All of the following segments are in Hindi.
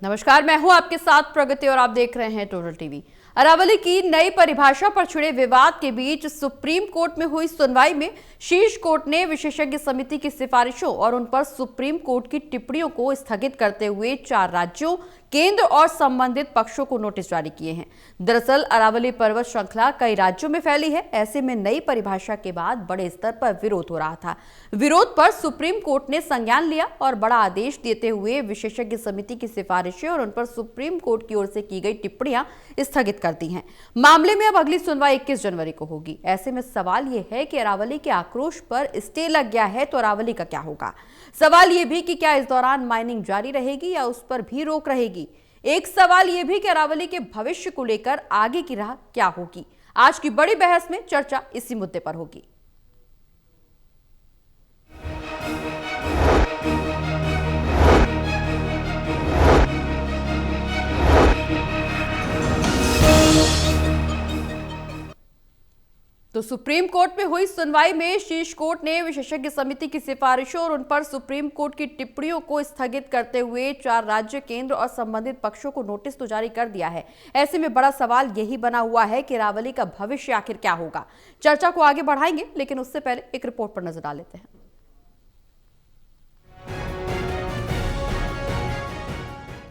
नमस्कार, मैं हूं आपके साथ प्रगति और आप देख रहे हैं टोटल टीवी। अरावली की नई परिभाषा पर छिड़े विवाद के बीच सुप्रीम कोर्ट में हुई सुनवाई में शीर्ष कोर्ट ने विशेषज्ञ समिति की सिफारिशों और उन पर सुप्रीम कोर्ट की टिप्पणियों को स्थगित करते हुए 4 राज्यों, केंद्र और संबंधित पक्षों को नोटिस जारी किए हैं। दरअसल अरावली पर्वत श्रृंखला कई राज्यों में फैली है। ऐसे में नई परिभाषा के बाद बड़े स्तर पर विरोध हो रहा था। विरोध पर सुप्रीम कोर्ट ने संज्ञान लिया और बड़ा आदेश देते हुए विशेषज्ञ समिति की सिफारिशें और उन पर सुप्रीम कोर्ट की ओर से की गई टिप्पणियां स्थगित कर दी हैं। मामले में अब अगली सुनवाई 21 जनवरी को होगी। ऐसे में सवाल यह है कि अरावली के आक्रोश पर स्टे लग गया है तो अरावली का क्या होगा। सवाल यह भी कि क्या इस दौरान माइनिंग जारी रहेगी या उस पर भी रोक रहेगी। एक सवाल यह भी कि अरावली के भविष्य को लेकर आगे की राह क्या होगी। आज की बड़ी बहस में चर्चा इसी मुद्दे पर होगी। तो सुप्रीम कोर्ट में हुई सुनवाई में शीर्ष कोर्ट ने विशेषज्ञ समिति की सिफारिशों और उन पर सुप्रीम कोर्ट की टिप्पणियों को स्थगित करते हुए 4 राज्य, केंद्र और संबंधित पक्षों को नोटिस तो जारी कर दिया है। ऐसे में बड़ा सवाल यही बना हुआ है कि अरावली का भविष्य आखिर क्या होगा। चर्चा को आगे बढ़ाएंगे, लेकिन उससे पहले एक रिपोर्ट पर नजर डाल लेते हैं।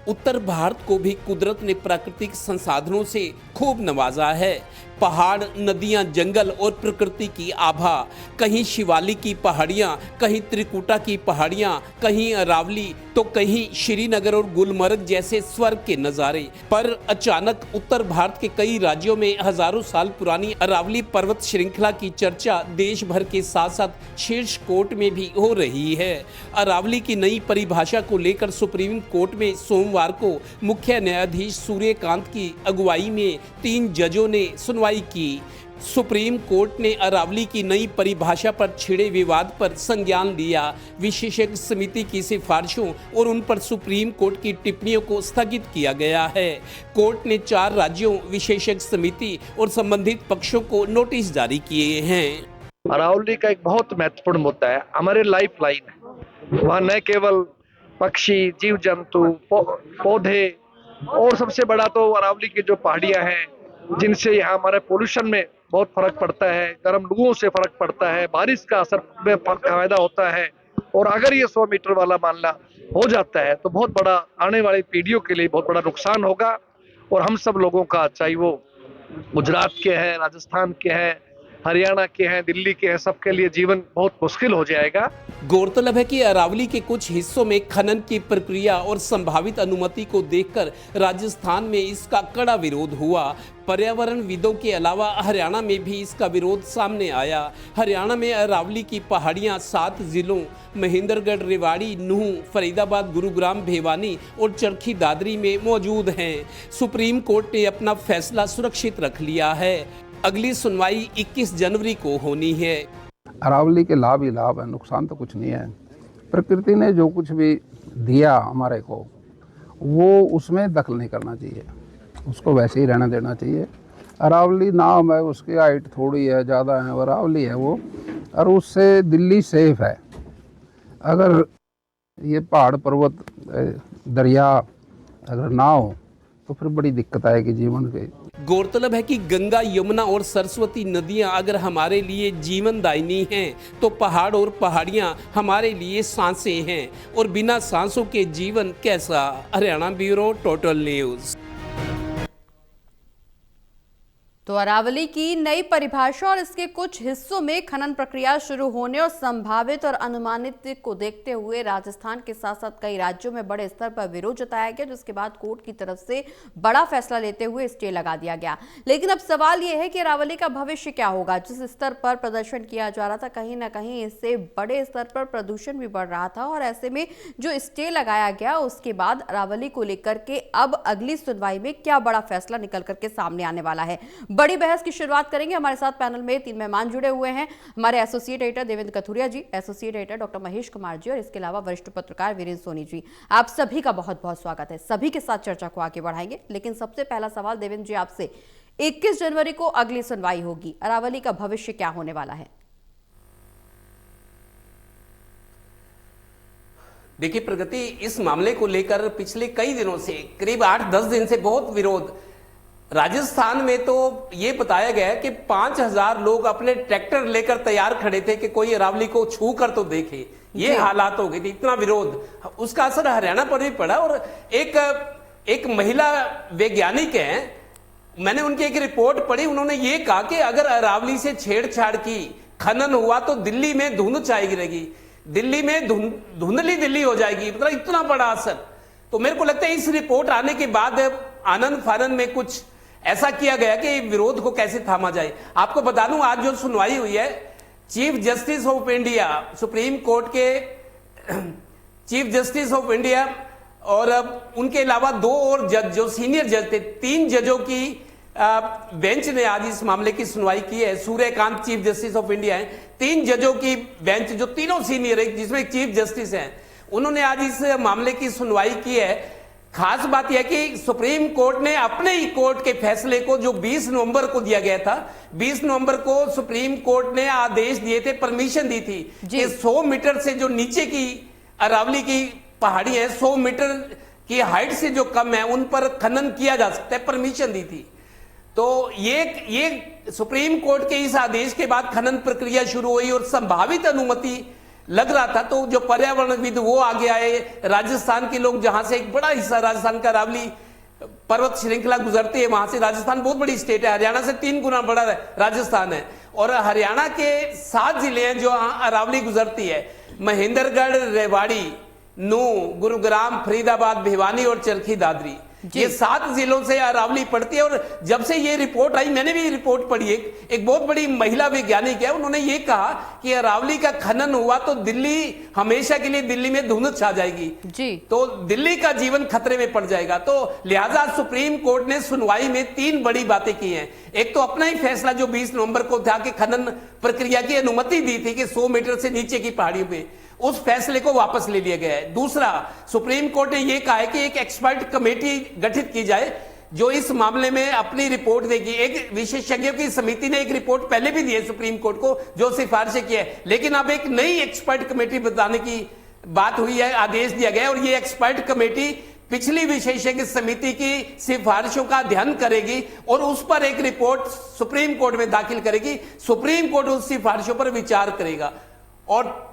उत्तर भारत को भी कुदरत ने प्राकृतिक संसाधनों से खूब नवाजा है। पहाड़, नदियां, जंगल और प्रकृति की आभा। कहीं शिवालिक की पहाड़ियां, कहीं त्रिकुटा की पहाड़ियां, कहीं अरावली तो कहीं श्रीनगर और गुलमर्ग जैसे स्वर्ग के नज़ारे। पर अचानक उत्तर भारत के कई राज्यों में हजारों साल पुरानी अरावली पर्वत श्रृंखला की चर्चा देश भर के साथ साथ शीर्ष कोर्ट में भी हो रही है। अरावली की नई परिभाषा को लेकर सुप्रीम कोर्ट में सोमवार को मुख्य न्यायाधीश सूर्यकांत की अगुवाई में 3 जजों ने सुनवाई की। सुप्रीम कोर्ट ने अरावली की नई परिभाषा पर छिड़े विवाद पर संज्ञान लिया। विशेषज्ञ समिति की सिफारिशों और उन पर सुप्रीम कोर्ट की टिप्पणियों को स्थगित किया गया है। कोर्ट ने 4 राज्यों, विशेषज्ञ समिति और संबंधित पक्षों को नोटिस जारी किए हैं। अरावली का एक बहुत महत्वपूर्ण मुद्दा है, हमारे लाइफ लाइन है। वहाँ न केवल पक्षी, जीव जंतु, पौधे और सबसे बड़ा तो अरावली की जो पहाड़ियां हैं, जिनसे यहाँ हमारे पोल्यूशन में बहुत फर्क पड़ता है, गर्म लुओं से फर्क पड़ता है, बारिश का असर में फायदा होता है। और अगर ये 100 मीटर वाला मामला हो जाता है तो बहुत बड़ा आने वाली पीढ़ियों के लिए बहुत बड़ा नुकसान होगा। और हम सब लोगों का, चाहे वो गुजरात के हैं, राजस्थान के हैं, हरियाणा के हैं, दिल्ली के हैं, सबके लिए जीवन बहुत मुश्किल हो जाएगा। गौरतलब है कि अरावली के कुछ हिस्सों में खनन की प्रक्रिया और संभावित अनुमति को देखकर राजस्थान में इसका कड़ा विरोध हुआ। पर्यावरणविदों के अलावा हरियाणा में भी इसका विरोध सामने आया। हरियाणा में अरावली की पहाड़ियां 7 जिलों महेंद्रगढ़, रेवाड़ी, नूंह, फरीदाबाद, गुरुग्राम, भिवानी और चरखी दादरी में मौजूद हैं। सुप्रीम कोर्ट ने अपना फैसला सुरक्षित रख लिया है। अगली सुनवाई 21 जनवरी को होनी है। अरावली के लाभ ही लाभ है, नुकसान तो कुछ नहीं है। प्रकृति ने जो कुछ भी दिया हमारे को, वो उसमें दखल नहीं करना चाहिए, उसको वैसे ही रहना देना चाहिए। अरावली नाम है, उसकी हाइट थोड़ी है, ज़्यादा है, अरावली है वो, और उससे दिल्ली सेफ है। अगर ये पहाड़, पर्वत, दरिया अगर ना हो तो फिर बड़ी दिक्कत आएगी जीवन के। गौरतलब है कि गंगा, यमुना और सरस्वती नदियां अगर हमारे लिए जीवनदायिनी हैं तो पहाड़ और पहाड़ियां हमारे लिए सांसें हैं, और बिना सांसों के जीवन कैसा। Haryana bureau, total news. तो अरावली की नई परिभाषा और इसके कुछ हिस्सों में खनन प्रक्रिया शुरू होने और संभावित और अनुमानित को देखते हुए राजस्थान के साथ साथ कई राज्यों में बड़े स्तर पर विरोध जताया गया, जिसके बाद कोर्ट की तरफ से बड़ा फैसला लेते हुए स्टे लगा दिया गया। लेकिन अब सवाल यह है कि अरावली का भविष्य क्या होगा। जिस स्तर पर प्रदर्शन किया जा रहा था, कहीं ना कहीं इससे बड़े स्तर पर प्रदूषण भी बढ़ रहा था, और ऐसे में जो स्टे लगाया गया उसके बाद अरावली को लेकर के अब अगली सुनवाई में क्या बड़ा फैसला निकल करके सामने आने वाला है। बड़ी बहस की शुरुआत करेंगे। हमारे साथ पैनल में 3 मेहमान जुड़े हुए हैं। हमारे associate editor Devendra Kathuria ji, associate editor doctor Mahesh Kumar ji और इसके अलावा वरिष्ठ पत्रकार वीरेंद्र सोनी जी। आप सभी का बहुत बहुत स्वागत है। सभी के साथ चर्चा को आगे बढ़ाएंगे, लेकिन सबसे पहला सवाल देवेंद्र जी आपसे, 21 जनवरी को अगली सुनवाई होगी, अरावली का भविष्य क्या होने वाला है? देखिए प्रगति, इस मामले को लेकर पिछले कई दिनों से, करीब 8-10 दिन से बहुत विरोध। राजस्थान में तो ये बताया गया है कि 5,000 लोग अपने ट्रैक्टर लेकर तैयार खड़े थे कि कोई अरावली को छू कर तो देखे। ये हालात हो गए थे, इतना विरोध। उसका असर हरियाणा पर भी पड़ा। और एक महिला वैज्ञानिक हैं, मैंने उनकी एक रिपोर्ट पढ़ी, उन्होंने ये कहा कि अगर अरावली से छेड़छाड़ की, खनन हुआ तो दिल्ली में धुंध छाई गिरेगी, दिल्ली में धुंधली दिल्ली हो जाएगी। मतलब इतना बड़ा असर। तो मेरे को लगता है इस रिपोर्ट आने के बाद आनंद फानंद में कुछ ऐसा किया गया कि विरोध को कैसे थामा जाए। आपको बता दूं, आज जो सुनवाई हुई है, chief justice of India, supreme court के चीफ जस्टिस ऑफ इंडिया और उनके अलावा 2 और जज जो सीनियर जज थे, 3 जजों की बेंच ने आज इस मामले की सुनवाई की है। Suryakant chief justice of India है, 3 जजों की बेंच जो तीनों सीनियर है, जिसमें एक चीफ जस्टिस है, उन्होंने आज इस मामले की सुनवाई की है। खास बात यह कि सुप्रीम कोर्ट ने अपने ही कोर्ट के फैसले को, जो 20 नवंबर को दिया गया था, 20 नवंबर को सुप्रीम कोर्ट ने आदेश दिए थे, परमिशन दी थी कि 100 मीटर से जो नीचे की अरावली की पहाड़ी है, 100 मीटर की हाइट से जो कम है, उन पर खनन किया जा सकता है, परमिशन दी थी। तो ये सुप्रीम कोर्ट के इस आदेश के बाद खनन प्रक्रिया शुरू हुई और संभावित अनुमति लग रहा था। तो जो पर्यावरणविद वो आगे आए, राजस्थान के लोग, जहां से एक बड़ा हिस्सा राजस्थान का अरावली पर्वत श्रृंखला गुजरती है, वहां से राजस्थान बहुत बड़ी स्टेट है, हरियाणा से 3 गुना बड़ा राजस्थान है। और हरियाणा के 7 जिले हैं जो अरावली गुजरती है, महेंद्रगढ़, रेवाड़ी, नूंह, गुरुग्राम, फरीदाबाद, भिवानी और चरखी दादरी। ये 7 जिलों से अरावली पड़ती है। और जब से ये रिपोर्ट आई, मैंने भी रिपोर्ट पढ़ी, एक बहुत बड़ी महिला वैज्ञानिक है, उन्होंने ये कहा कि अरावली का खनन हुआ तो दिल्ली, हमेशा के लिए दिल्ली में धुंध छा जाएगी जी, तो दिल्ली का जीवन खतरे में पड़ जाएगा। तो लिहाजा सुप्रीम कोर्ट ने सुनवाई में 3 बड़ी बातें की हैं। एक तो अपना ही फैसला जो 20 नवंबर को था कि खनन प्रक्रिया की अनुमति दी थी कि 100 मीटर से नीचे की पहाड़ियों पे, उस फैसले को वापस ले लिया गया है। दूसरा, सुप्रीम कोर्ट ने यह कहा है कि एक एक्सपर्ट कमेटी गठित की जाए जो इस मामले में अपनी रिपोर्ट देगी। एक विशेषज्ञों की समिति ने एक रिपोर्ट पहले भी दी है सुप्रीम कोर्ट को, जो सिफारिशें की है, लेकिन अब एक नई एक्सपर्ट कमेटी बताने की बात हुई है, आदेश दिया गया है। और ये एक्सपर्ट कमेटी पिछली विशेषज्ञ समिति की सिफारिशों का अध्ययन करेगी और उस पर एक रिपोर्ट सुप्रीम कोर्ट में दाखिल करेगी। सुप्रीम कोर्ट उस सिफारिशों पर विचार करेगा। और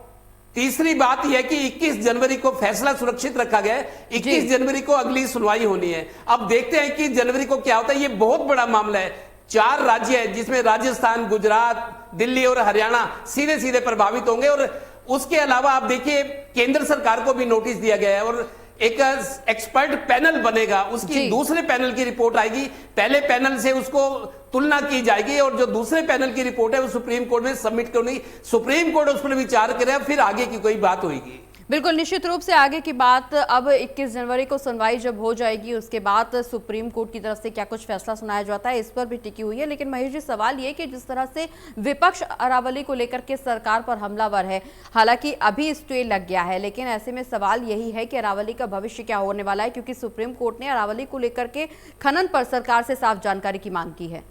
तीसरी बात यह कि 21 जनवरी को फैसला सुरक्षित रखा गया है। 21 जनवरी को अगली सुनवाई होनी है। अब देखते हैं 21 जनवरी को क्या होता है। यह बहुत बड़ा मामला है। 4 राज्य है जिसमें राजस्थान, गुजरात, दिल्ली और हरियाणा सीधे सीधे प्रभावित होंगे। और उसके अलावा आप देखिए, केंद्र सरकार को भी नोटिस दिया गया है और एक एक्सपर्ट पैनल बनेगा, उसकी दूसरे पैनल की रिपोर्ट आएगी, पहले पैनल से उसको तुलना की जाएगी और जो दूसरे पैनल की रिपोर्ट है वो सुप्रीम कोर्ट में सबमिट करनी, सुप्रीम कोर्ट उस पर विचार करेगा, फिर आगे की कोई बात होगी। बिल्कुल, निश्चित रूप से आगे की बात अब 21 जनवरी को सुनवाई जब हो जाएगी, उसके बाद सुप्रीम कोर्ट की तरफ से क्या कुछ फैसला सुनाया जाता है, इस पर भी टिकी हुई है। लेकिन महेश जी, सवाल ये कि जिस तरह से विपक्ष अरावली को लेकर के सरकार पर हमलावर है, हालांकि अभी स्टे लग गया है, लेकिन ऐसे में सवाल यही है कि अरावली का भविष्य क्या होने वाला है, क्योंकि सुप्रीम कोर्ट ने अरावली को लेकर के खनन पर सरकार से साफ जानकारी की मांग की है।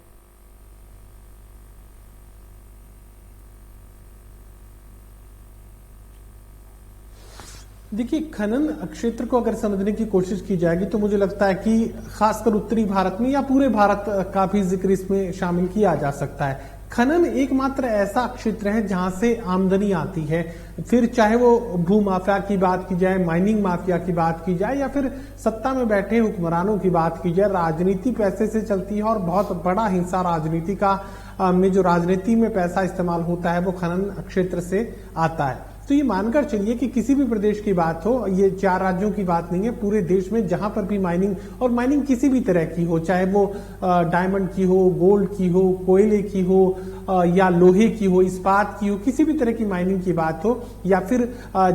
देखिए, खनन क्षेत्र को अगर समझने की कोशिश की जाएगी तो मुझे लगता है कि खासकर उत्तरी भारत में या पूरे भारत का भी जिक्र इसमें शामिल किया जा सकता है। खनन एकमात्र ऐसा क्षेत्र है जहां से आमदनी आती है, फिर चाहे वो भू माफिया की बात की जाए, माइनिंग माफिया की बात की जाए, या फिर सत्ता में बैठे हुक्मरानों की बात की जाए। राजनीति पैसे से चलती है और बहुत बड़ा हिस्सा राजनीति का में जो राजनीति में पैसा इस्तेमाल होता है वो खनन क्षेत्र से आता है। तो ये मानकर चलिए कि किसी भी प्रदेश की बात हो, ये 4 राज्यों की बात नहीं है, पूरे देश में जहां पर भी माइनिंग, और माइनिंग किसी भी तरह की हो, चाहे वो डायमंड की हो, गोल्ड की हो, कोयले की हो, या लोहे की हो, इस्पात की हो, किसी भी तरह की माइनिंग की बात हो, या फिर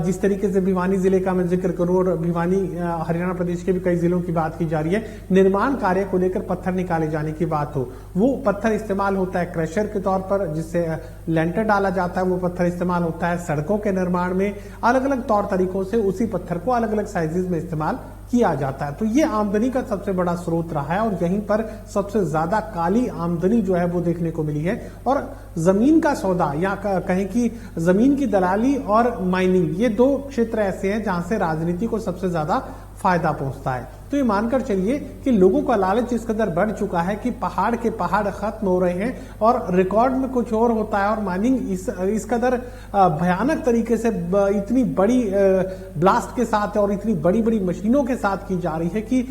जिस तरीके से भिवानी जिले का मैं जिक्र करूं, और भिवानी हरियाणा प्रदेश के भी कई जिलों की बात की जा रही है, निर्माण कार्य को लेकर पत्थर निकाले जाने की बात हो, वो पत्थर इस्तेमाल होता है क्रशर के तौर पर, जिससे लेंटर डाला जाता है, वो पत्थर इस्तेमाल होता है सड़कों के निर्माण में, अलग अलग तौर तरीकों से उसी पत्थर को अलग अलग साइजेस में इस्तेमाल किया जाता है। तो ये आमदनी का सबसे बड़ा स्रोत रहा है और यहीं पर सबसे ज्यादा काली आमदनी जो है वो देखने को मिली है। और जमीन का सौदा या कहें कि जमीन की दलाली और माइनिंग, ये दो क्षेत्र ऐसे हैं जहां से राजनीति को सबसे ज्यादा फायदा पहुंचता है। तो ये मानकर चलिए कि लोगों का लालच इस कदर बढ़ चुका है कि पहाड़ के पहाड़ खत्म हो रहे हैं और रिकॉर्ड में कुछ और होता है और माइनिंग इस कदर भयानक तरीके से इतनी बड़ी ब्लास्ट के साथ और इतनी बड़ी बड़ी मशीनों के साथ की जा रही है कि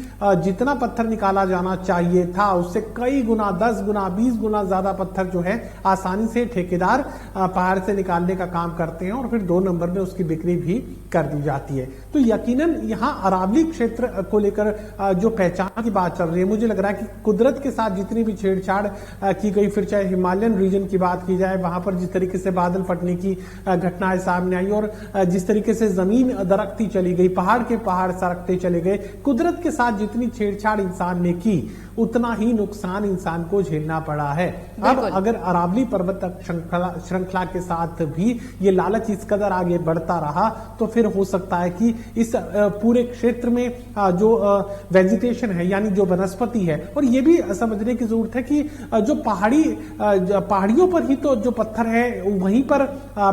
जितना पत्थर निकाला जाना चाहिए था उससे कई गुना, 10 गुना, 20 गुना ज्यादा पत्थर जो है आसानी से ठेकेदार पहाड़ से निकालने का काम करते हैं और फिर 2 नंबर में उसकी बिक्री भी कर दी जाती है। तो यकीनन यहाँ अरावली क्षेत्र को लेकर जो पहचान की बात चल रही है, मुझे लग रहा है कि कुदरत के साथ जितनी भी छेड़छाड़ की गई, फिर चाहे हिमालयन रीजन की बात की जाए, वहां पर जिस तरीके से बादल फटने की घटनाएं सामने आई और जिस तरीके से जमीन दरकती चली गई, पहाड़ के पहाड़ सरकते चले गए, कुदरत के साथ जितनी छेड़छाड़ इंसान ने की उतना ही नुकसान इंसान को झेलना पड़ा है। अब अगर अरावली पर्वत श्रृंखला के साथ भी ये लालच इस कदर आगे बढ़ता रहा तो फिर हो सकता है कि इस पूरे क्षेत्र में जो वेजिटेशन है यानी जो वनस्पति है, और ये भी समझने की जरूरत है कि जो पहाड़ियों पर ही तो जो पत्थर है वहीं पर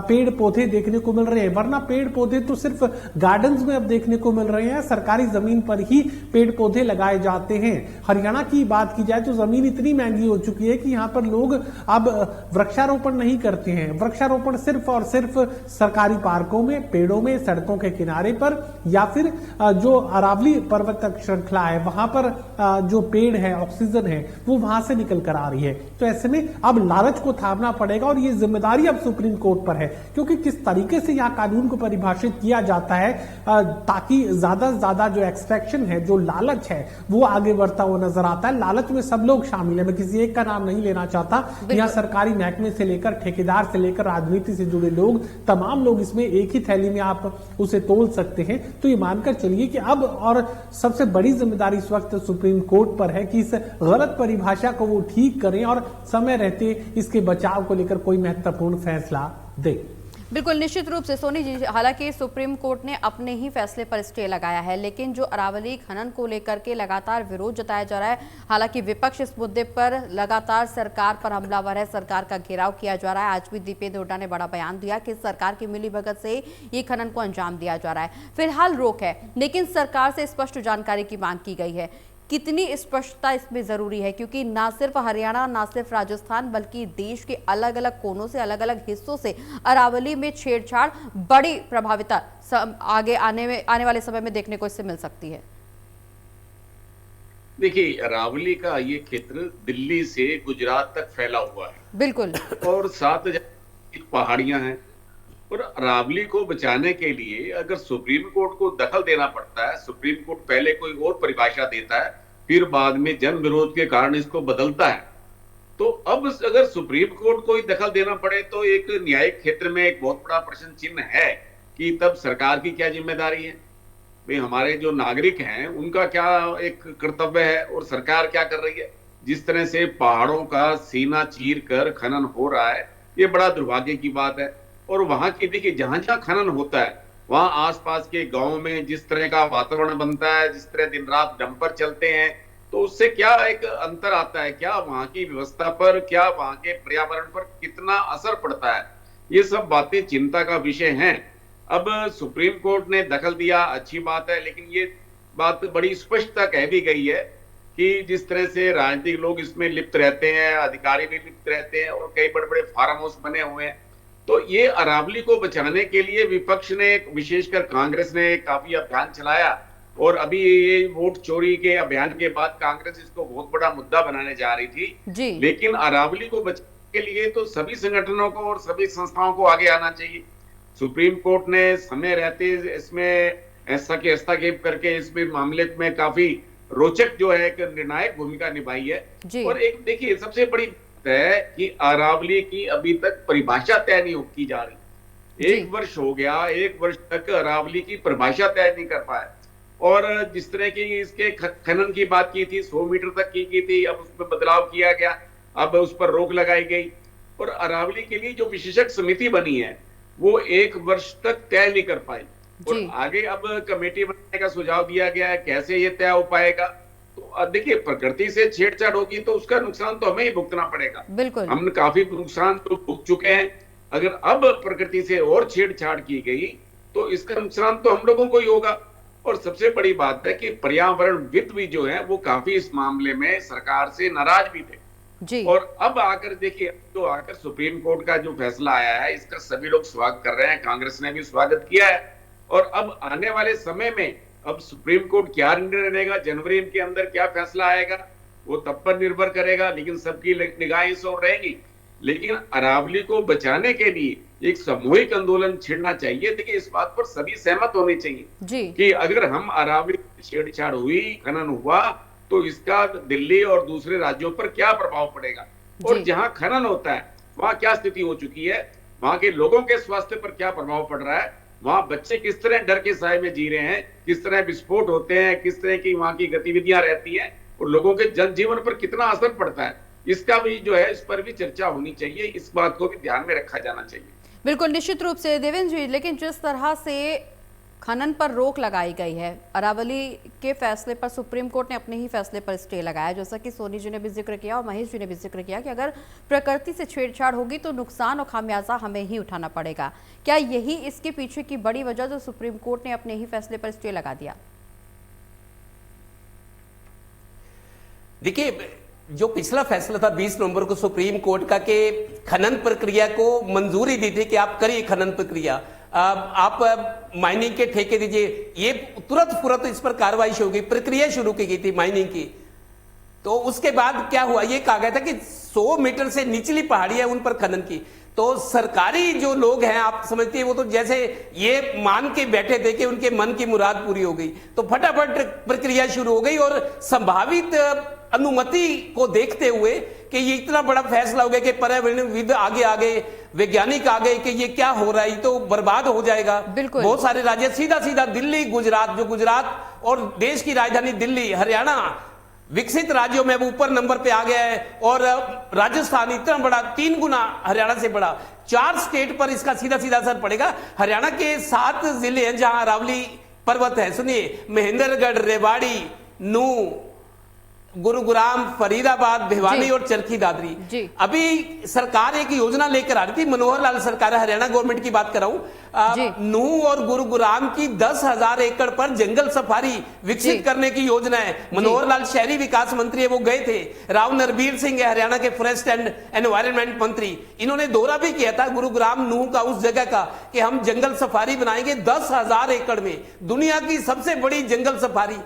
पेड़ पौधे देखने को मिल रहे हैं, वरना पेड़ पौधे तो सिर्फ गार्डन्स में अब देखने को मिल रहे हैं। सरकारी जमीन पर ही पेड़ पौधे लगाए जाते हैं। हरियाणा की बात की जाए तो जमीन इतनी महंगी हो चुकी है कि यहाँ पर लोग अब वृक्षारोपण नहीं करते हैं। वृक्षारोपण सिर्फ और सिर्फ सरकारी पार्कों में, पेड़ों में, सड़कों के किनारे पर या फिर जो अरावली पर्वत श्रृंखला है वहां पर जो पेड़ है, ऑक्सीजन है, वो वहां से निकल कर आ रही है। तो ऐसे में अब लालच को थामना पड़ेगा और ये जिम्मेदारी अब सुप्रीम कोर्ट पर है, क्योंकि किस तरीके से यहाँ कानून को परिभाषित किया जाता है ताकि ज्यादा से ज्यादा जो एक्सट्रैक्शन है, जो लालच है, वो आगे बढ़ता हुआ नजर आता है। लालच में सब लोग शामिल है, मैं किसी एक का नाम नहीं लेना चाहता। यहाँ सरकारी महकमे से लेकर ठेकेदार से लेकर राजनीति से जुड़े लोग, तमाम लोग इसमें एक ही थैली में आप उसे तोल सकते हैं। तो ये मानकर चलिए कि अब और सबसे बड़ी जिम्मेदारी इस वक्त सुप्रीम कोर्ट पर है कि इस गलत परिभाषा को वो ठीक करें और समय रहते इसके बचाव को लेकर कोई महत्वपूर्ण फैसला दे। बिल्कुल, निश्चित रूप से सोनी जी, हालांकि सुप्रीम कोर्ट ने अपने ही फैसले पर स्टे लगाया है, लेकिन जो अरावली खनन को लेकर के लगातार विरोध जताया जा रहा है, हालांकि विपक्ष इस मुद्दे पर लगातार सरकार पर हमलावर है, सरकार का घेराव किया जा रहा है। आज भी दीपेंद्र हुड्डा ने बड़ा बयान दिया कि सरकार की मिलीभगत से ये खनन को अंजाम दिया जा रहा है। फिलहाल रोक है, लेकिन सरकार से स्पष्ट जानकारी की मांग की गई है। कितनी स्पष्टता इसमें जरूरी है, क्योंकि ना सिर्फ हरियाणा, ना सिर्फ राजस्थान, बल्कि देश के अलग अलग कोनों से, अलग अलग हिस्सों से अरावली में छेड़छाड़ बड़ी प्रभाविता आगे आने वाले समय में देखने को इससे मिल सकती है। देखिए, अरावली का ये क्षेत्र दिल्ली से गुजरात तक फैला हुआ है। बिल्कुल। और 7,000 पहाड़ियां हैं और अरावली को बचाने के लिए अगर सुप्रीम कोर्ट को दखल देना पड़ता है, सुप्रीम कोर्ट पहले कोई और परिभाषा देता है, फिर बाद में जन विरोध के कारण इसको बदलता है। तो अब अगर सुप्रीम कोर्ट को ही दखल देना पड़े तो एक न्यायिक क्षेत्र में एक बहुत बड़ा प्रश्न चिन्ह है कि तब सरकार की क्या जिम्मेदारी है। भाई, हमारे जो नागरिक हैं उनका क्या एक कर्तव्य है और सरकार क्या कर रही है। जिस तरह से पहाड़ों का सीना चीर कर खनन हो रहा है, ये बड़ा दुर्भाग्य की बात है। और वहां की देखिए, जहां जहां खनन होता है वहां आसपास के गांव में जिस तरह का वातावरण बनता है, जिस तरह दिन रात डंपर चलते हैं, तो उससे क्या एक अंतर आता है, क्या वहां की व्यवस्था पर, क्या वहां के पर्यावरण पर कितना असर पड़ता है, ये सब बातें चिंता का विषय हैं। अब सुप्रीम कोर्ट ने दखल दिया, अच्छी बात है, लेकिन ये बात बड़ी स्पष्टता कह दी गई है कि जिस तरह से राजनीतिक लोग इसमें लिप्त रहते हैं, अधिकारी भी लिप्त रहते हैं और कई बड़े बड़े फार्म हाउस बने हुए हैं, तो ये अरावली को बचाने के लिए विपक्ष ने, विशेषकर कांग्रेस ने काफी अभियान चलाया। और अभी ये वोट चोरी के अभियान के बाद कांग्रेस इसको बहुत बड़ा मुद्दा बनाने जा रही थी जी। लेकिन अरावली को बचाने के लिए तो सभी संगठनों को और सभी संस्थाओं को आगे आना चाहिए। सुप्रीम कोर्ट ने समय रहते इसमें हस्तक्षेप करके इसमें मामले में काफी रोचक जो है एक निर्णायक भूमिका निभाई है। और एक देखिए, सबसे बड़ी बात है कि अरावली की अभी तक परिभाषा तय नहीं की जा रही। 1 वर्ष हो गया, 1 वर्ष तक अरावली की परिभाषा तय नहीं कर पाए। और जिस तरह की इसके खनन की बात की थी, 100 मीटर तक की थी, अब उसमें बदलाव किया गया, अब उस पर रोक लगाई गई। और अरावली के लिए जो विशेषज्ञ समिति बनी है वो 1 वर्ष तक तय नहीं कर पाई। और जी। आगे अब कमेटी बनाने का सुझाव दिया गया है, कैसे ये तय हो पाएगा। तो देखिए, प्रकृति से छेड़छाड़ होगी तो उसका नुकसान तो हमें ही भुगतना पड़ेगा। बिल्कुल। हम काफी नुकसान तो भुगत चुके हैं, अगर अब प्रकृति से और छेड़छाड़ की गई तो इसका नुकसान तो हम लोगों को ही होगा। और सबसे बड़ी बात है कि पर्यावरणविद भी जो है वो काफी इस मामले में सरकार से नाराज भी थे। जी। और अब आकर देखिए, तो आकर सुप्रीम कोर्ट का जो फैसला आया है इसका सभी लोग स्वागत कर रहे हैं, कांग्रेस ने भी स्वागत किया है। और अब आने वाले समय में अब सुप्रीम कोर्ट क्या निर्णय लेगा, जनवरी के अंदर क्या फैसला आएगा, वो तब पर निर्भर करेगा। लेकिन सबकी निगाहें इस ओर रहेगी। लेकिन अरावली को बचाने के लिए एक सामूहिक आंदोलन छिड़ना चाहिए। देखिए, इस बात पर सभी सहमत होने चाहिए जी। कि अगर हम अरावली छेड़छाड़ हुई, खनन हुआ, तो इसका दिल्ली और दूसरे राज्यों पर क्या प्रभाव पड़ेगा, और जहां खनन होता है वहां क्या स्थिति हो चुकी है, वहां के लोगों के स्वास्थ्य पर क्या प्रभाव पड़ रहा है, वहां बच्चे किस तरह डर के साए में जी रहे हैं, किस तरह विस्फोट होते हैं, किस तरह की वहां की गतिविधियां रहती हैं, और लोगों के जनजीवन पर कितना असर पड़ता है, इसका भी जो है, इस पर भी चर्चा होनी चाहिए। इस बात को भी ध्यान में रखा जाना चाहिए। बिल्कुल, निश्चित रूप से देवेंद्र जी, लेकिन जिस तरह से खनन पर रोक लगाई गई है, अरावली के फैसले पर सुप्रीम कोर्ट ने अपने ही फैसले पर स्टे लगाया, जैसा कि सोनी जी ने भी जिक्र किया और महेश जी ने भी जिक्र किया कि अगर प्रकृति से छेड़छाड़ होगी तो नुकसान और खामियाजा हमें ही उठाना पड़ेगा। क्या यही इसके पीछे की बड़ी वजह जो सुप्रीम कोर्ट ने अपने ही फैसले पर स्टे लगा दिया? देखिए, जो पिछला फैसला था 20 नवंबर को सुप्रीम कोर्ट का कि खनन प्रक्रिया को मंजूरी दी थी कि आप करिए खनन प्रक्रिया, आप माइनिंग के ठेके दीजिए, ये तुरंत इस पर कार्रवाई शुरू की, प्रक्रिया शुरू की गई थी माइनिंग की। तो उसके बाद क्या हुआ, ये कहा गया था कि 100 मीटर से निचली पहाड़ी है उन पर खनन की। तो सरकारी जो लोग हैं, आप समझते हैं, वो तो जैसे ये मान के बैठे थे कि उनके मन की मुराद पूरी हो गई, तो फटाफट प्रक्रिया शुरू हो गई। और संभावित अनुमति को देखते हुए कि ये इतना बड़ा फैसला हो गया कि पर्यावरणविद आगे आ गए, वैज्ञानिक आ गए कि ये क्या हो रहा है, ये तो बर्बाद हो जाएगा। बहुत सारे राज्य सीधा दिल्ली, गुजरात और देश की राजधानी दिल्ली, हरियाणा विकसित राज्यों में अब ऊपर नंबर पे आ गया है। और राजस्थान इतना बड़ा, 3 गुना हरियाणा से बड़ा, 4 स्टेट पर इसका सीधा असर पड़ेगा। हरियाणा के 7 जिले हैं जहां अरावली पर्वत है। सुनिए, महेंद्रगढ़, रेवाड़ी, नूह, गुरुग्राम, फरीदाबाद, भिवानी और चरखी दादरी। अभी सरकार एक योजना लेकर आ रही थी, मनोहर लाल सरकार, हरियाणा गवर्नमेंट की बात कर रहा हूं। नूह और गुरुग्राम की 10,000 एकड़ पर जंगल सफारी विकसित करने की योजना है। मनोहर लाल शहरी विकास मंत्री है, वो गए थे। राव नरबीर सिंह है हरियाणा के फॉरेस्ट एंड एनवायरनमेंट मंत्री, इन्होंने दौरा भी किया था गुरुग्राम, नूह का, उस जगह का, कि हम जंगल सफारी बनाएंगे 10,000 एकड़ में, दुनिया की सबसे बड़ी जंगल सफारी।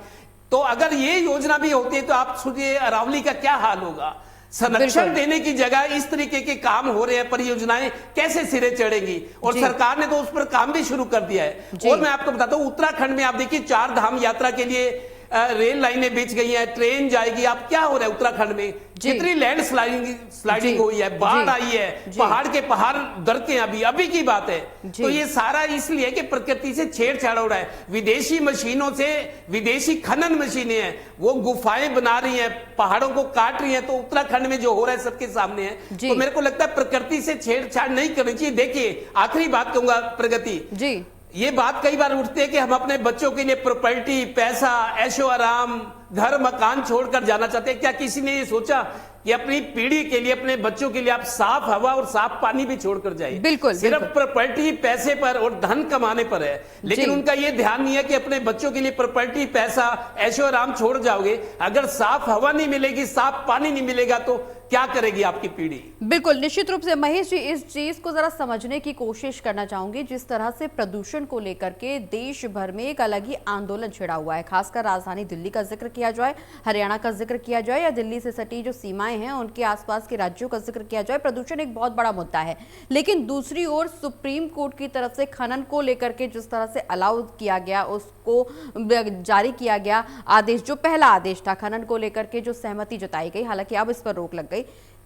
तो अगर ये योजना भी होती है तो आप सोचिए अरावली का क्या हाल होगा। संरक्षण देने की जगह इस तरीके के काम हो रहे हैं, परियोजनाएं कैसे सिरे चढ़ेंगी। और सरकार ने तो उस पर काम भी शुरू कर दिया है। और मैं आपको बताता हूं, उत्तराखंड में आप देखिए 4 धाम यात्रा के लिए रेल लाइनें बिछ गई हैं, ट्रेन जाएगी। आप क्या हो रहा है उत्तराखंड में, कितनी लैंड स्लाइडिंग हुई है, बाढ़ आई है, पहाड़ के पहाड़ दरके, अभी की बात है। तो ये सारा इसलिए कि प्रकृति से छेड़छाड़ हो रहा है। विदेशी मशीनों से, विदेशी खनन मशीनें हैं, वो गुफाएं बना रही हैं, पहाड़ों को काट रही हैं। तो उत्तराखंड में जो हो रहा है सबके सामने है। तो मेरे को लगता है प्रकृति से छेड़छाड़ नहीं करनी चाहिए। देखिए, आखिरी बात कहूंगा, प्रगति, ये बात कई बार उठती है कि हम अपने बच्चों के लिए प्रॉपर्टी, पैसा, ऐशो आराम, घर मकान छोड़कर जाना चाहते हैं। क्या किसी ने ये सोचा कि अपनी पीढ़ी के लिए, अपने बच्चों के लिए आप साफ हवा और साफ पानी भी छोड़कर जाए? बिल्कुल, सिर्फ प्रॉपर्टी, पैसे पर और धन कमाने पर है, लेकिन उनका ये ध्यान नहीं है कि अपने बच्चों के लिए प्रॉपर्टी, पैसा, ऐशो आराम छोड़ जाओगे, अगर साफ हवा नहीं मिलेगी, साफ पानी नहीं मिलेगा, तो क्या करेगी आपकी पीढ़ी? बिल्कुल, निश्चित रूप से महेश जी, इस चीज को जरा समझने की कोशिश करना चाहूंगी। जिस तरह से प्रदूषण को लेकर के देश भर में एक अलग ही आंदोलन छिड़ा हुआ है, खासकर राजधानी दिल्ली का जिक्र किया जाए, हरियाणा का जिक्र किया जाए, या दिल्ली से सटी जो सीमाएं हैं उनके आसपास के राज्यों का जिक्र किया जाए, प्रदूषण एक बहुत बड़ा मुद्दा है। लेकिन दूसरी ओर सुप्रीम कोर्ट की तरफ से खनन को लेकर के जिस तरह से अलाउ किया गया, उसको जारी किया गया आदेश, जो पहला आदेश था खनन को लेकर के, जो सहमति जताई गई, हालांकि अब इस पर रोक लग गई,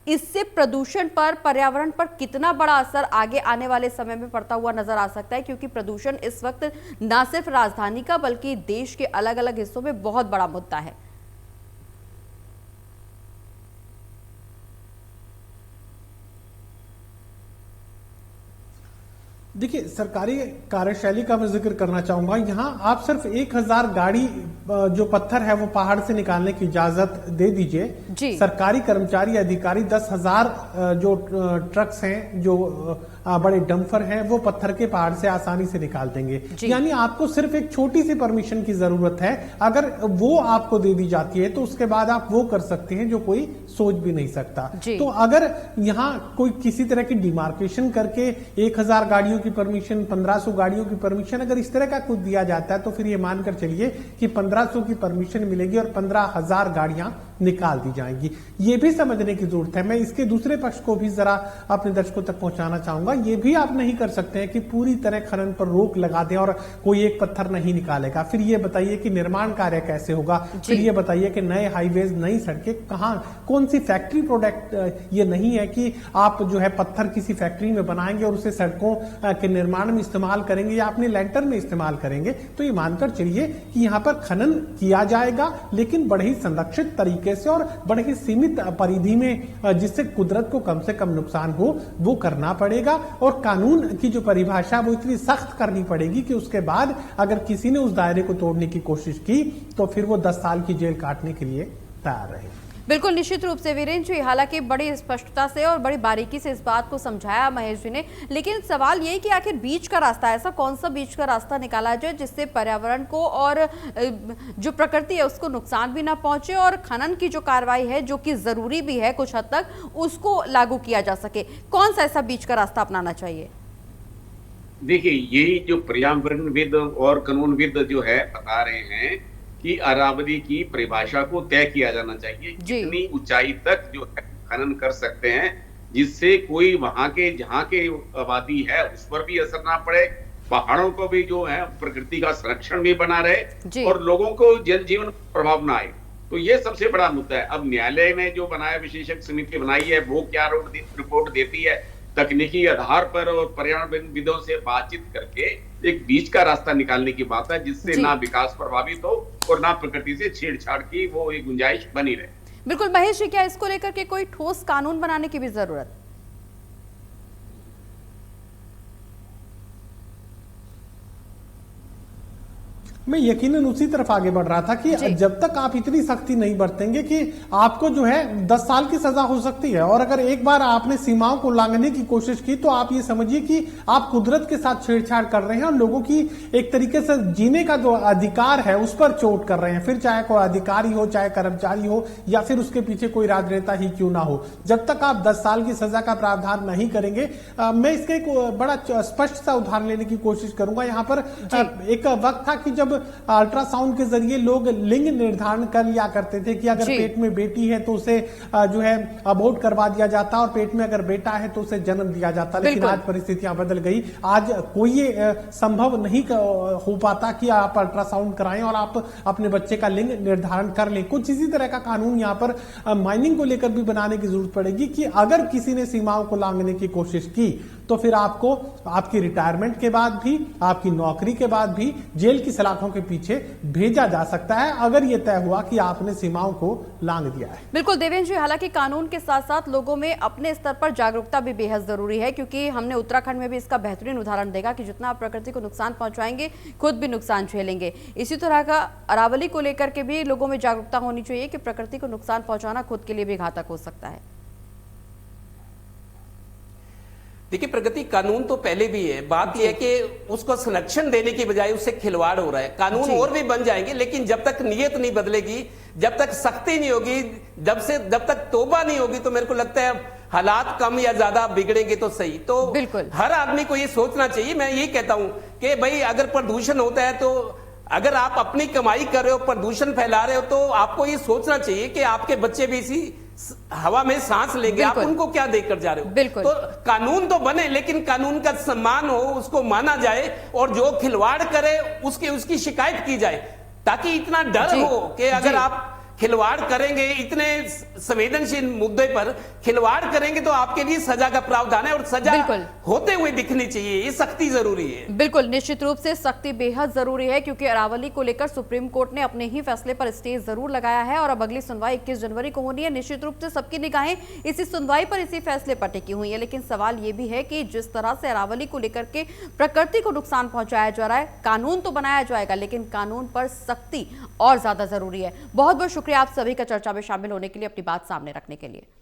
इससे प्रदूषण पर, पर्यावरण पर कितना बड़ा असर आगे आने वाले समय में पड़ता हुआ नजर आ सकता है? क्योंकि प्रदूषण इस वक्त न सिर्फ राजधानी का बल्कि देश के अलग अलग हिस्सों में बहुत बड़ा मुद्दा है। देखिए, सरकारी कार्यशैली का मैं जिक्र करना चाहूंगा। यहाँ आप सिर्फ 1000 गाड़ी जो पत्थर है वो पहाड़ से निकालने की इजाजत दे दीजिए। सरकारी कर्मचारी अधिकारी 10,000 जो ट्रक्स हैं, जो बड़े डंपर हैं, वो पत्थर के पहाड़ से आसानी से निकाल देंगे। यानी आपको सिर्फ एक छोटी सी परमिशन की जरूरत है। अगर वो आपको दे दी जाती है तो उसके बाद आप वो कर सकते हैं जो कोई सोच भी नहीं सकता। तो अगर यहाँ कोई किसी तरह की डिमार्केशन करके 1000 गाड़ियों की परमिशन, 1500 गाड़ियों की परमिशन, अगर इस तरह का कुछ दिया जाता है तो फिर ये मानकर चलिए कि 1500 की परमिशन मिलेगी और 15,000 गाड़ियां निकाल दी जाएंगी। ये भी समझने की जरूरत है। मैं इसके दूसरे पक्ष को भी जरा अपने दर्शकों तक पहुंचाना चाहूंगा। ये भी आप नहीं कर सकते हैं कि पूरी तरह खनन पर रोक लगा दें और कोई एक पत्थर नहीं निकालेगा। फिर ये बताइए कि निर्माण कार्य कैसे होगा, फिर ये बताइए कि नए हाईवेज, नई सड़कें कहां, कौन सी फैक्ट्री प्रोडक्ट। ये नहीं है कि आप जो है पत्थर किसी फैक्ट्री में बनाएंगे और उसे सड़कों के निर्माण में इस्तेमाल करेंगे या अपने लैंटर में इस्तेमाल करेंगे। तो ये मानकर चलिए कि यहाँ पर खनन किया जाएगा, लेकिन बड़े ही संरक्षित तरीके से और बड़े ही सीमित परिधि में, जिससे कुदरत को कम से कम नुकसान हो, वो करना पड़ेगा। और कानून की जो परिभाषा वो इतनी सख्त करनी पड़ेगी कि उसके बाद अगर किसी ने उस दायरे को तोड़ने की कोशिश की तो फिर वो 10 साल की जेल काटने के लिए तैयार रहे। बिल्कुल, निश्चित रूप से वीरेंद्र जी, हालांकि बड़ी स्पष्टता से और बड़ी बारीकी से इस बात को समझाया महेश जी ने, लेकिन सवाल ये कि आखिर बीच का रास्ता, ऐसा कौन सा बीच का रास्ता निकाला जाए जिससे पर्यावरण को और जो प्रकृति है उसको नुकसान भी ना पहुंचे और खनन की जो कार्रवाई है, जो कि जरूरी भी है कुछ हद तक, उसको लागू किया जा सके। कौन सा ऐसा बीच का रास्ता अपनाना चाहिए? देखिए, यही जो पर्यावरणविद और कानूनविद जो है बता रहे हैं कि अरावली की परिभाषा को तय किया जाना चाहिए, कितनी ऊंचाई तक जो है खनन कर सकते हैं, जिससे कोई वहां के जहां के आबादी है उस पर भी असर ना पड़े, पहाड़ों को भी जो है प्रकृति का संरक्षण भी बना रहे और लोगों को जनजीवन प्रभाव ना आए। तो ये सबसे बड़ा मुद्दा है। अब न्यायालय ने जो बनाया, विशेषज्ञ समिति बनाई है, वो क्या रिपोर्ट देती है, तकनीकी आधार पर और पर्यावरणविदों से बातचीत करके एक बीच का रास्ता निकालने की बात है, जिससे ना विकास प्रभावित हो और ना प्रकृति से छेड़छाड़ की वो एक गुंजाइश बनी रहे। बिल्कुल महेश जी, क्या इसको लेकर के कोई ठोस कानून बनाने की भी जरूरत? मैं यकीनन उसी तरफ आगे बढ़ रहा था कि जब तक आप इतनी सख्ती नहीं बरतेंगे कि आपको जो है 10 साल की सजा हो सकती है, और अगर एक बार आपने सीमाओं को लांघने की कोशिश की तो आप ये समझिए कि आप कुदरत के साथ छेड़छाड़ कर रहे हैं और लोगों की एक तरीके से जीने का जो अधिकार है उस पर चोट कर रहे हैं। फिर चाहे कोई अधिकारी हो, चाहे कर्मचारी हो, या फिर उसके पीछे कोई राजनेता ही क्यों ना हो, जब तक आप 10 साल की सजा का प्रावधान नहीं करेंगे। मैं इसका एक बड़ा स्पष्ट सा उदाहरण लेने की कोशिश करूंगा। यहाँ पर एक वक्त था कि जब अल्ट्रासाउंड के जरिए लोग लिंग निर्धारण कर लिया करते थे कि अगर पेट में बेटी है तो उसे जो है अबॉर्ट करवा दिया जाता, और पेट में अगर बेटा है तो उसे जन्म दिया जाता। लेकिन आज परिस्थितियां बदल गई। आज कोई ये संभव नहीं हो पाता कि आप अल्ट्रासाउंड कराएं और आप अपने बच्चे का लिंग निर्धारण कर लें। कुछ इसी तरह का कानून यहाँ पर माइनिंग को लेकर भी बनाने की जरूरत पड़ेगी कि अगर किसी ने सीमाओं को लांघने की कोशिश की तो फिर आपको आपकी रिटायरमेंट के बाद भी, आपकी नौकरी के बाद भी जेल की सलाखों के पीछे भेजा जा सकता है, अगर यह तय हुआ कि आपने सीमाओं को लांघ दिया है। बिल्कुल देवेंद्र जी, हालांकि कानून के साथ साथ लोगों में अपने स्तर पर जागरूकता भी बेहद जरूरी है, क्योंकि हमने उत्तराखंड में भी इसका बेहतरीन उदाहरण देखा कि जितना आप प्रकृति को नुकसान पहुंचाएंगे खुद भी नुकसान झेलेंगे। इसी तरह का अरावली को लेकर के भी लोगों में जागरूकता होनी चाहिए कि प्रकृति को नुकसान पहुंचाना खुद के लिए भी घातक हो सकता है। देखिए, प्रगति कानून तो पहले भी है, बात यह है कि उसको संरक्षण देने की बजाय उससे खिलवाड़ हो रहा है। कानून और भी बन जाएंगे, लेकिन जब तक नीयत नहीं बदलेगी, जब तक सख्ती नहीं होगी, जब तक तौबा नहीं होगी, तो मेरे को लगता है हालात कम या ज्यादा बिगड़ेंगे तो सही। तो हर आदमी को ये सोचना चाहिए। मैं यही कहता हूं कि भाई अगर प्रदूषण होता है तो अगर आप अपनी कमाई कर रहे हो, प्रदूषण फैला रहे हो, तो आपको ये सोचना चाहिए कि आपके बच्चे भी इसी हवा में सांस लेंगे, आप उनको क्या देकर जा रहे हो। तो कानून तो बने, लेकिन कानून का सम्मान हो, उसको माना जाए, और जो खिलवाड़ करे उसकी शिकायत की जाए, ताकि इतना डर हो कि अगर आप खिलवाड़ करेंगे, इतने संवेदनशील मुद्दे पर खिलवाड़ करेंगे तो आपके लिए सजा का प्रावधान है और सजा बिल्कुल। होते हुए दिखनी चाहिए। ये सख्ती जरूरी है। बिल्कुल, निश्चित रूप से सख्ती बेहद जरूरी है, क्योंकि अरावली को लेकर सुप्रीम कोर्ट ने अपने ही फैसले पर स्टे जरूर लगाया है और अब अगली सुनवाई 21 जनवरी को होनी है। निश्चित रूप से सबकी निगाहें इसी सुनवाई पर, इसी फैसले पर टिकी हुई है। लेकिन सवाल यह भी है कि जिस तरह से अरावली को लेकर के प्रकृति को नुकसान पहुंचाया जा रहा है, कानून तो बनाया जाएगा लेकिन कानून पर सख्ती और ज्यादा जरूरी है। बहुत बहुत शुक्रिया आप सभी का चर्चा में शामिल होने के लिए, अपनी बात सामने रखने के लिए।